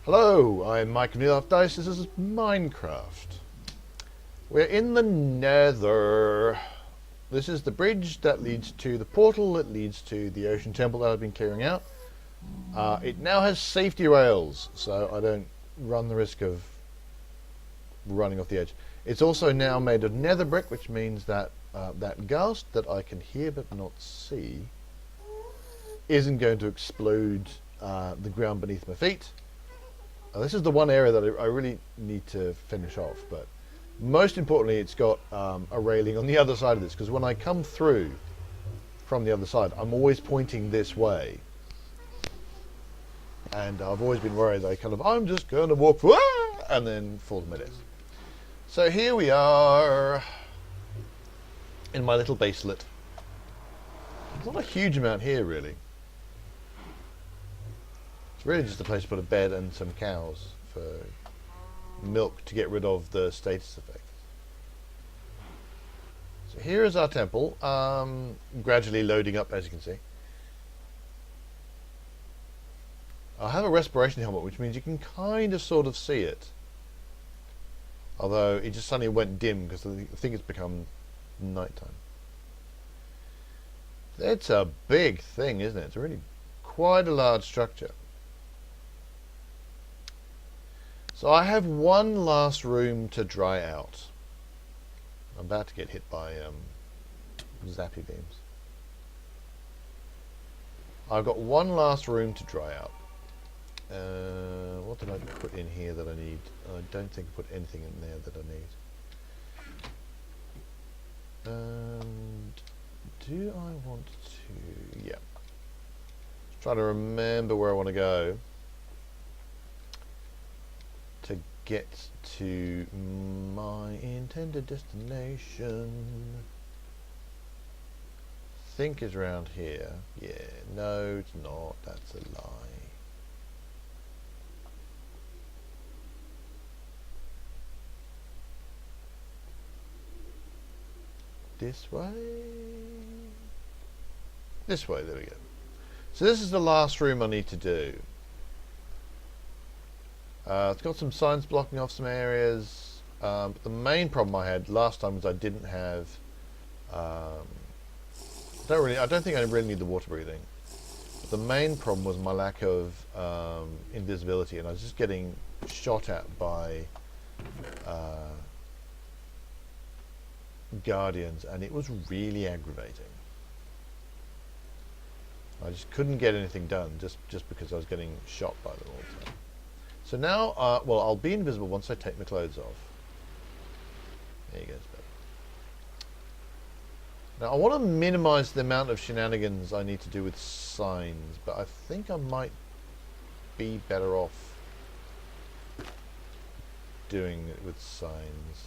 Hello, I'm Mike from Neil Dice. This is Minecraft. We're in the Nether. This is the bridge that leads to the portal that leads to the ocean temple that I've been clearing out. It now has safety rails, so I don't run the risk of running off the edge. It's also now made of nether brick, which means that that ghast that I can hear but not see isn't going to explode the ground beneath my feet. This is the one area that I really need to finish off, but most importantly it's got a railing on the other side of this, because when I come through from the other side I'm always pointing this way, and I've always been worried that I'm just going to walk and then fall to my death. So here we are in my little baselet. There's not a huge amount here really. It's really just a place to put a bed and some cows for milk to get rid of the status effect. So here is our temple, gradually loading up, as you can see. I have a respiration helmet, which means you can kind of sort of see it. Although it just suddenly went dim because I think it's become nighttime. It's a big thing, isn't it? It's really quite a large structure. So I have one last room to dry out. I'm about to get hit by zappy beams. I've got one last room to dry out. What did I put in here that I need? I don't think I put anything in there that I need. And do I want to? Yeah. Trying to remember where I want to go to get to my intended destination. Think is around here. Yeah, no, it's not. That's a lie. This way? This way, there we go. So this is the last room I need to do. It's got some signs blocking off some areas, but the main problem I had last time was I didn't have. I don't think I really need the water breathing. But the main problem was my lack of invisibility, and I was just getting shot at by guardians, and it was really aggravating. I just couldn't get anything done just because I was getting shot by them all the time. So now, well, I'll be invisible once I take my clothes off. There you go. Now I want to minimize the amount of shenanigans I need to do with signs, but I think I might be better off doing it with signs.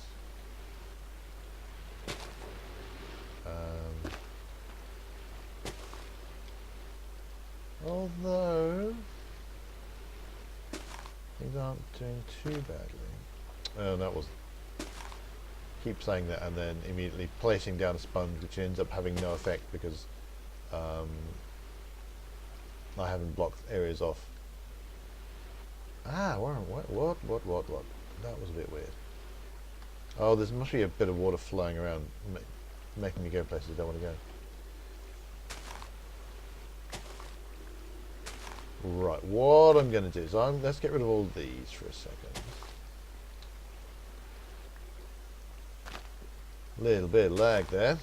Although things aren't doing too badly. That was. Keep saying that and then immediately placing down a sponge, which ends up having no effect because I haven't blocked areas off. What? That was a bit weird. Oh, there must be a bit of water flowing around, making me go places I don't want to go. Right, what I'm going to do is let's get rid of all these for a second. Little bit of lag there.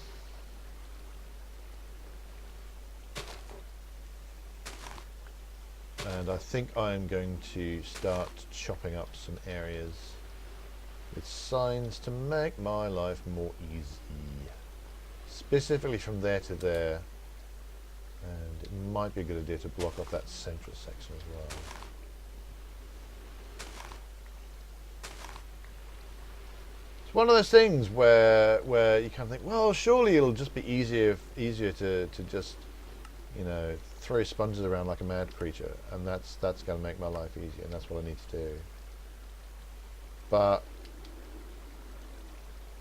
And I think I'm going to start chopping up some areas with signs to make my life more easy. Specifically from there to there. And it might be a good idea to block off that central section as well. It's one of those things where you kind of think, well, surely it'll just be easier to just, you know, throw sponges around like a mad creature, and that's going to make my life easier, and that's what I need to do. But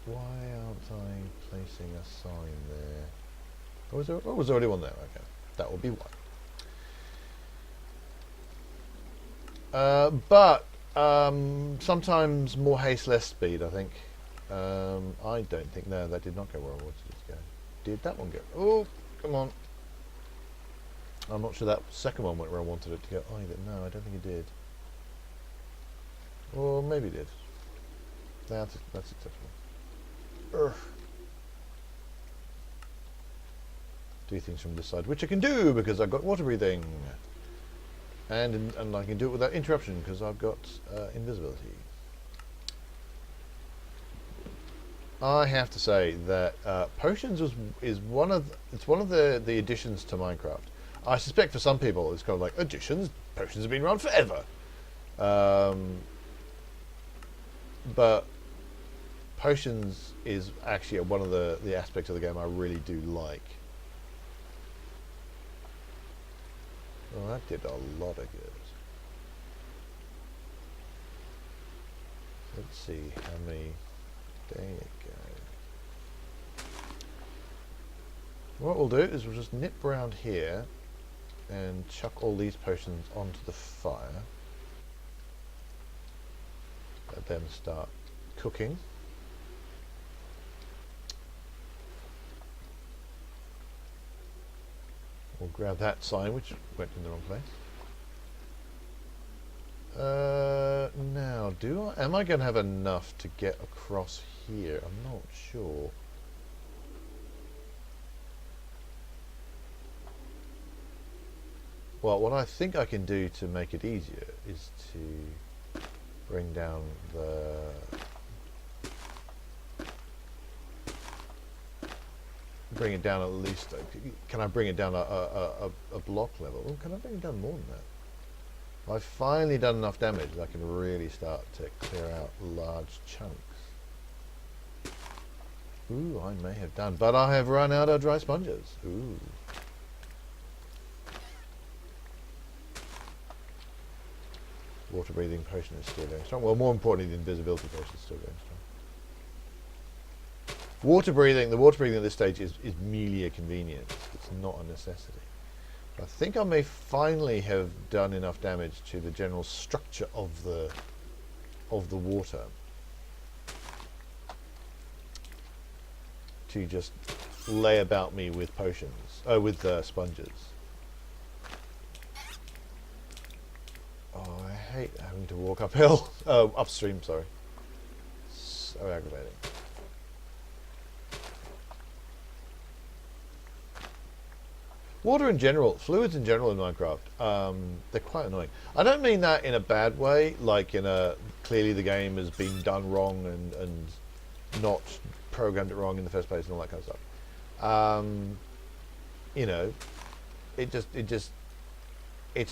why aren't I placing a sign there? Oh, was already one there. Okay, that will be one. But sometimes more haste, less speed, I think. I don't think, no, that did not go where I wanted it to go. Did that one go? Oh, come on. I'm not sure that second one went where I wanted it to go either. No, I don't think it did. Or maybe it did. That's acceptable. Urgh. Do things from this side, which I can do because I've got water breathing. And I can do it without interruption because I've got invisibility. I have to say that potions is one of the additions to Minecraft. I suspect for some people it's kind of like additions. Potions have been around forever, but potions is actually one of the aspects of the game I really do like. Well, that did a lot of good. Let's see how many. There you go. What we'll do is we'll just nip around here and chuck all these potions onto the fire. Let them start cooking. We'll grab that sign, which went in the wrong place. Now, am I going to have enough to get across here? I'm not sure. Well, what I think I can do to make it easier is to bring down bring it down at least. Can I bring it down a block level? Oh, can I bring it down more than that? I've finally done enough damage that I can really start to clear out large chunks. Ooh, I may have done, but I have run out of dry sponges. Ooh. Water breathing potion is still going strong. Well, more importantly, the invisibility potion is still going strong. The water breathing at this stage is merely a convenience. It's not a necessity. I think I may finally have done enough damage to the general structure of the water to just lay about me with potions, with sponges. Oh, I hate having to walk uphill, upstream. Sorry, so aggravating. Water in general, fluids in general in Minecraft, they're quite annoying. I don't mean that in a bad way, like in a clearly the game has been done wrong and not programmed it wrong in the first place and all that kind of stuff. You know, it's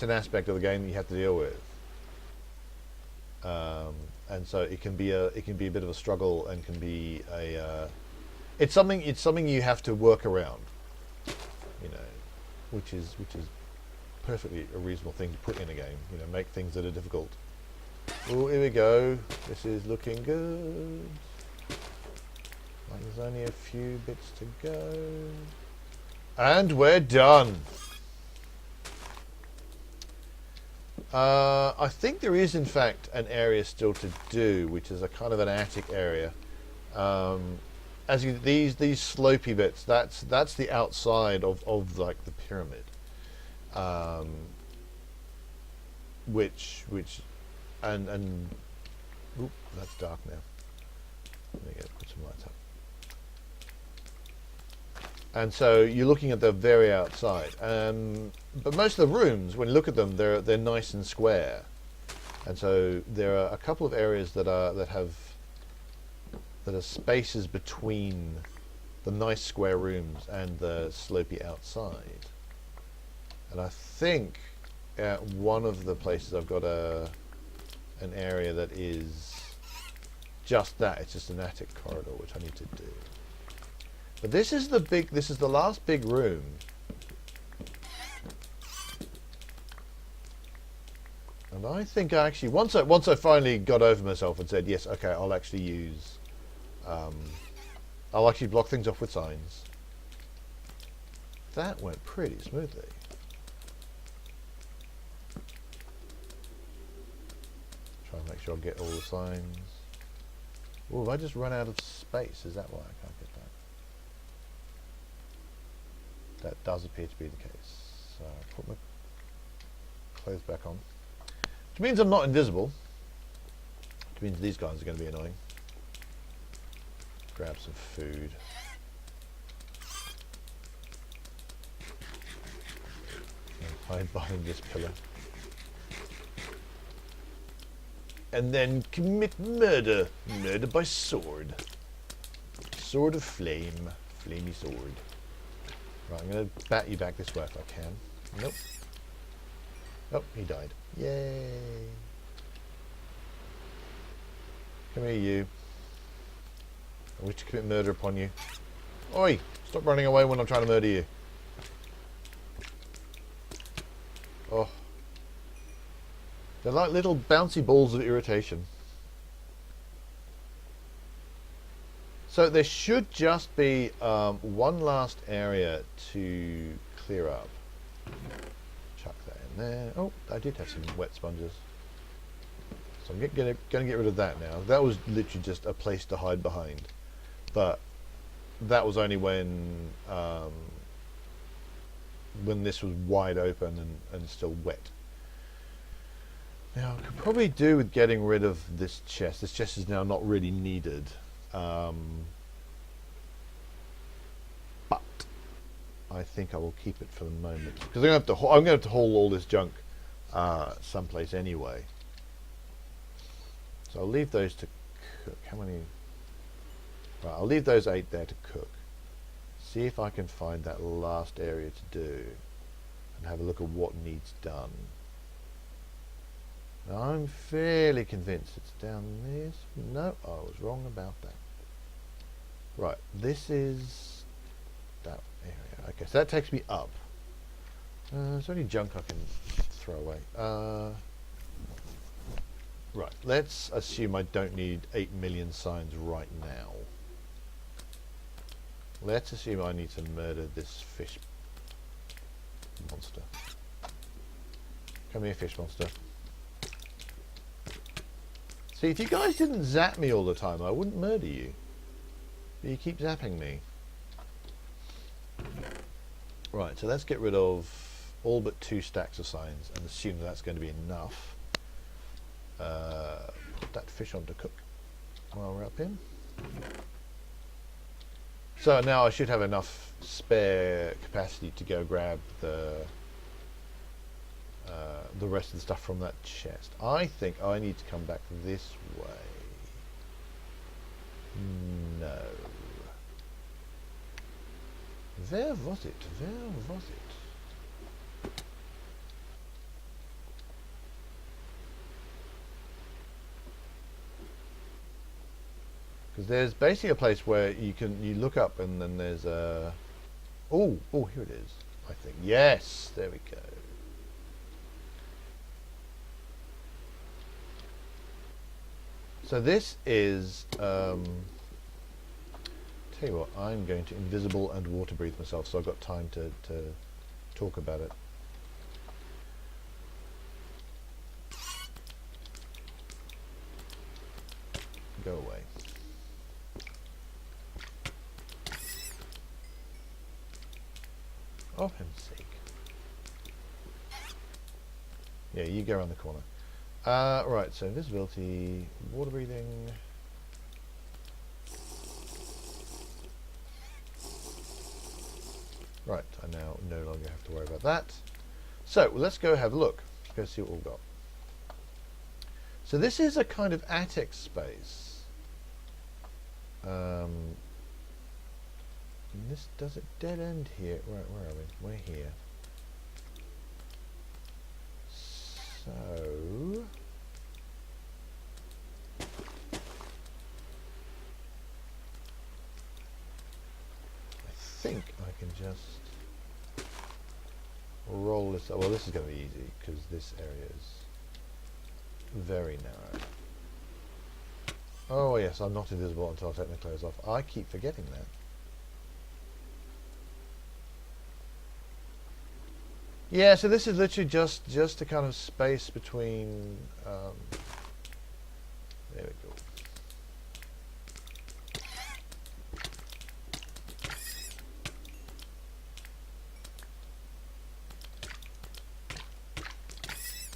an aspect of the game that you have to deal with, and so it can be a bit of a struggle and can be it's something you have to work around, you know. Which is perfectly a reasonable thing to put in a game. You know, make things that are difficult. Oh, here we go. This is looking good. Like there's only a few bits to go, and we're done. I think there is, in fact, an area still to do, which is a kind of an attic area. As you, these slopey bits, that's the outside of like the pyramid, which and oop, that's dark now. There you go, put some lights up. And so you're looking at the very outside, but most of the rooms, when you look at them, they're nice and square, and so there are a couple of areas that are spaces between the nice square rooms and the slopey outside. And I think at one of the places I've got an area that is just that. It's just an attic corridor, which I need to do. But this is the last big room. And I think I actually, once I finally got over myself and said, yes, okay, I'll actually use I'll actually block things off with signs. That went pretty smoothly. Try and make sure I get all the signs. Oh, have I just run out of space? Is that why I can't get that? That does appear to be the case. So I'll put my clothes back on. Which means I'm not invisible. Which means these guys are going to be annoying. Grab some food. And hide behind this pillar. And then commit murder. Murder by sword. Sword of flame. Flamey sword. Right, I'm going to bat you back this way if I can. Nope. Oh, he died. Yay. Come here, you. I wish to commit murder upon you. Oi! Stop running away when I'm trying to murder you. Oh. They're like little bouncy balls of irritation. So there should just be one last area to clear up. Chuck that in there. Oh, I did have some wet sponges. So I'm going to get rid of that now. That was literally just a place to hide behind. But that was only when this was wide open and still wet. Now, I could probably do with getting rid of this chest. This chest is now not really needed. But I think I will keep it for the moment because I'm going to have to haul all this junk someplace anyway. So I'll leave those to cook. How many? Right, I'll leave those 8 there to cook. See if I can find that last area to do, and have a look at what needs done. Now, I'm fairly convinced it's down this. No, I was wrong about that. Right, this is that area. Okay, so that takes me up. There's only junk I can throw away. Right, let's assume I don't need 8 million signs right now. Let's assume I need to murder this fish monster. Come here, fish monster. See, if you guys didn't zap me all the time, I wouldn't murder you. But you keep zapping me. Right, so let's get rid of all but 2 stacks of signs and assume that's going to be enough. Put that fish on to cook while we're up in. So now I should have enough spare capacity to go grab the rest of the stuff from that chest. I think I need to come back this way. No. Where was it? Where was it? Because there's basically a place where you look up and then there's a... Oh, here it is, I think. Yes, there we go. So this is... tell you what, I'm going to invisible and water breathe myself, so I've got time to talk about it. Go away. Oh, heaven's sake. Yeah, you go around the corner. Right, so invisibility, water breathing. Right, I now no longer have to worry about that. So, let's go have a look. Go see what we've got. So this is a kind of attic space. This does it dead end here. Where are we? We're here. So I think I can just roll this up. Well, this is going to be easy because this area is very narrow. Oh yes, I'm not invisible until I take my clothes off. I keep forgetting that. Yeah, so this is literally just a kind of space between There we go.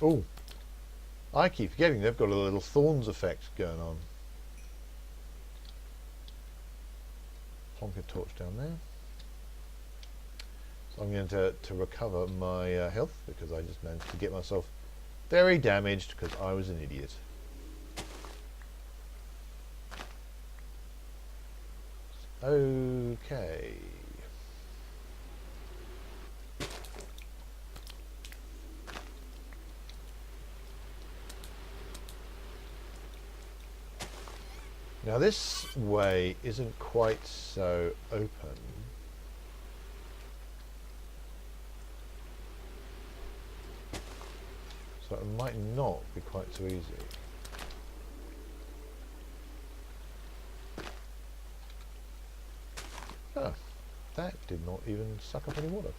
Oh, I keep forgetting they've got a little thorns effect going on. Plonk a torch down there. So I'm going to recover my health because I just managed to get myself very damaged because I was an idiot. Okay. Now this way isn't quite so open. So it might not be quite so easy. Oh, that did not even suck up any water.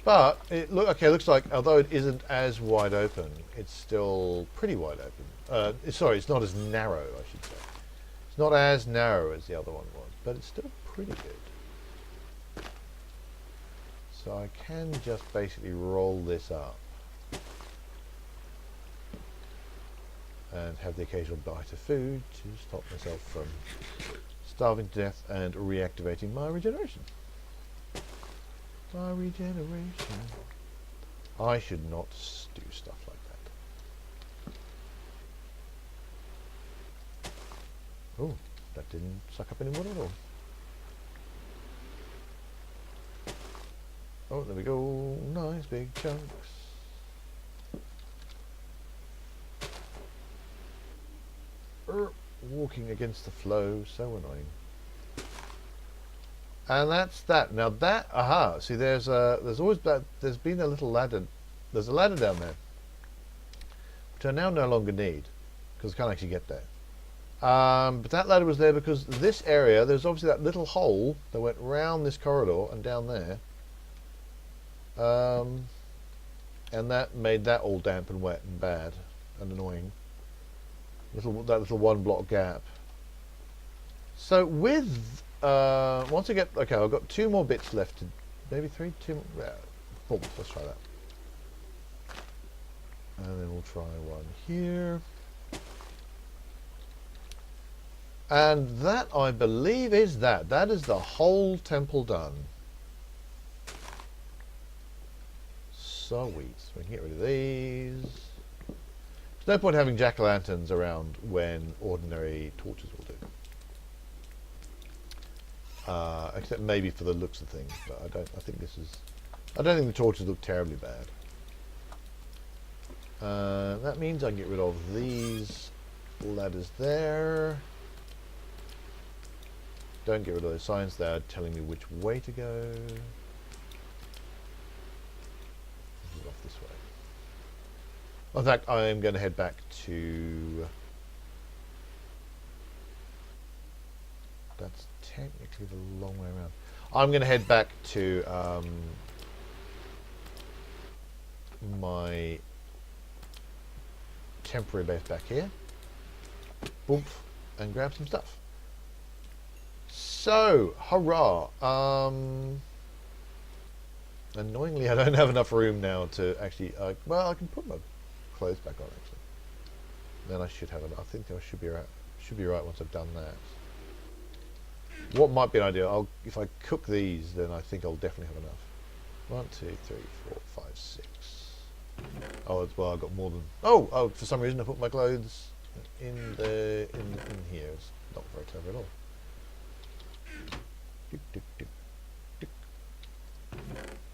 But it looks like although it isn't as wide open, it's still pretty wide open. Sorry, it's not as narrow, I should say. It's not as narrow as the other one was, but it's still pretty good. So I can just basically roll this up and have the occasional bite of food to stop myself from starving to death and reactivating my regeneration. My regeneration. I should not do stuff like that. Oh, that didn't suck up any water at all. Oh, there we go. Nice big chunks. Walking against the flow, so annoying. And that's that. Now that, aha, see there's always that, there's been a little ladder, there's a ladder down there, which I now no longer need, because I can't actually get there. But that ladder was there because this area, there's obviously that little hole that went round this corridor and down there. And that made that all damp and wet and bad and annoying. That little one block gap. So with once I get, okay, I've got 2 more bits left to, maybe 3, 2 more, yeah, boom, let's try that. And then we'll try one here. And that, I believe, is that. That is the whole temple done. Sweet. So we can get rid of these. There's no point having jack-o'-lanterns around when ordinary torches will do. Except maybe for the looks of things, but I don't think the torches look terribly bad. That means I can get rid of these ladders there. Don't get rid of those signs there telling me which way to go. Off this way. In fact, I am going to head back to... That's technically the long way around. I'm going to head back to my temporary base back here. Boom, and grab some stuff. So, hurrah! Annoyingly, I don't have enough room now to actually. Well, I can put my clothes back on actually. Then I should have enough. I think I should be right. Should be right once I've done that. What might be an idea? If I cook these, then I think I'll definitely have enough. 1, 2, 3, 4, 5, 6. Oh, well, I got more than. Oh! For some reason, I put my clothes in here. It's not very clever at all.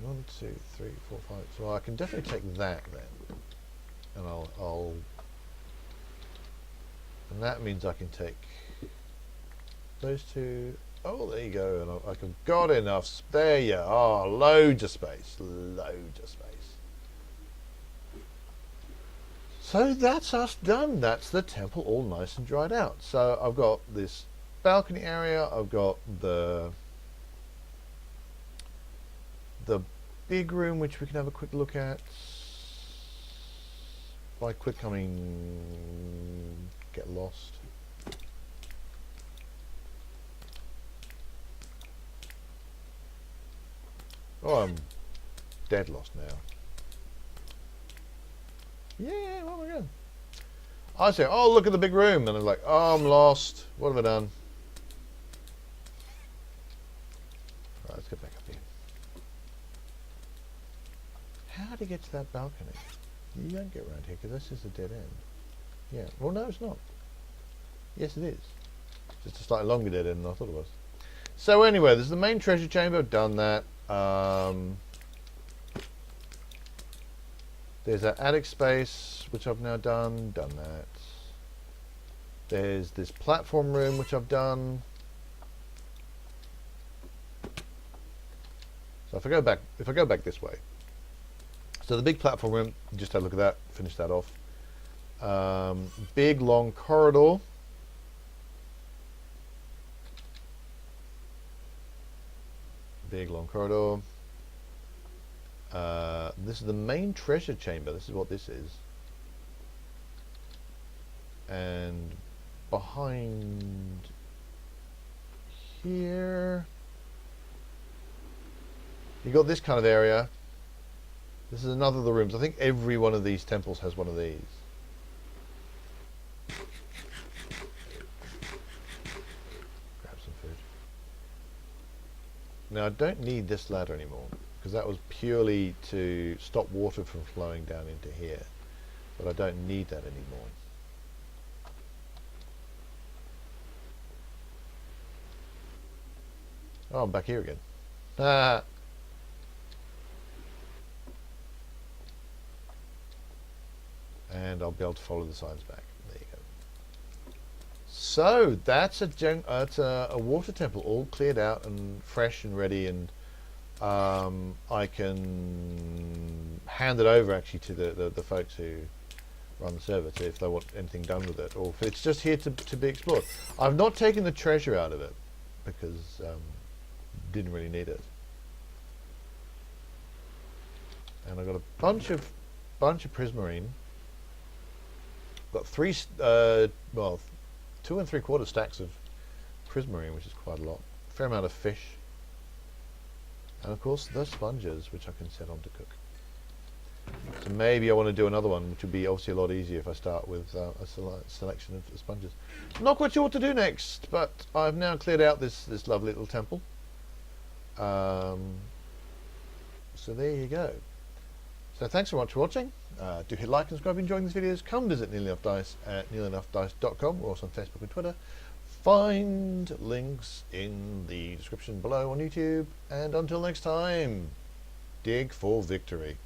1, 2, 3, 4, 5. So I can definitely take that then, and I'll. And that means I can take those 2. Oh, there you go. And I've got enough. There you are. Loads of space. Loads of space. So that's us done. That's the temple all nice and dried out. So I've got this balcony area. I've got the the big room, which we can have a quick look at. By quick, I mean get lost. Oh, I'm dead lost now. Yeah, oh my god. I say, oh, look at the big room. And I'm like, oh, I'm lost. What have I done? Right, let's get back up here. How do you get to that balcony? You don't get around here because this is a dead end. Yeah, well, no, it's not. Yes, it is. Just a slightly longer dead end than I thought it was. So anyway, this is the main treasure chamber. I've done that. There's that attic space, which I've now done that. There's this platform room, which I've done. So if I go back this way, so the big platform room, just have a look at that, finish that off. Big long corridor. Big long corridor. This is the main treasure chamber. This is what this is. And behind here, you got this kind of area. This is another of the rooms. I think every one of these temples has one of these. Grab some food. Now I don't need this ladder anymore, because that was purely to stop water from flowing down into here. But I don't need that anymore. Oh, I'm back here again. Ah. And I'll be able to follow the signs back. There you go. So that's a water temple, all cleared out and fresh and ready, and I can hand it over actually to the folks who run the server to if they want anything done with it, or if it's just here to be explored. I've not taken the treasure out of it because didn't really need it, and I got a bunch of prismarine. Got three, well, 2 3/4 stacks of prismarine, which is quite a lot. Fair amount of fish. And of course, the sponges, which I can set on to cook. So maybe I want to do another one, which would be obviously a lot easier if I start with a selection of sponges. I'm not quite sure what to do next, but I've now cleared out this lovely little temple. So there you go. So thanks so much for watching. Do hit like and subscribe if you're enjoying these videos. Come visit Nearly Enough Dice at nearlyenoughdice.com. We're also on Facebook and Twitter. Find links in the description below on YouTube. And until next time, dig for victory.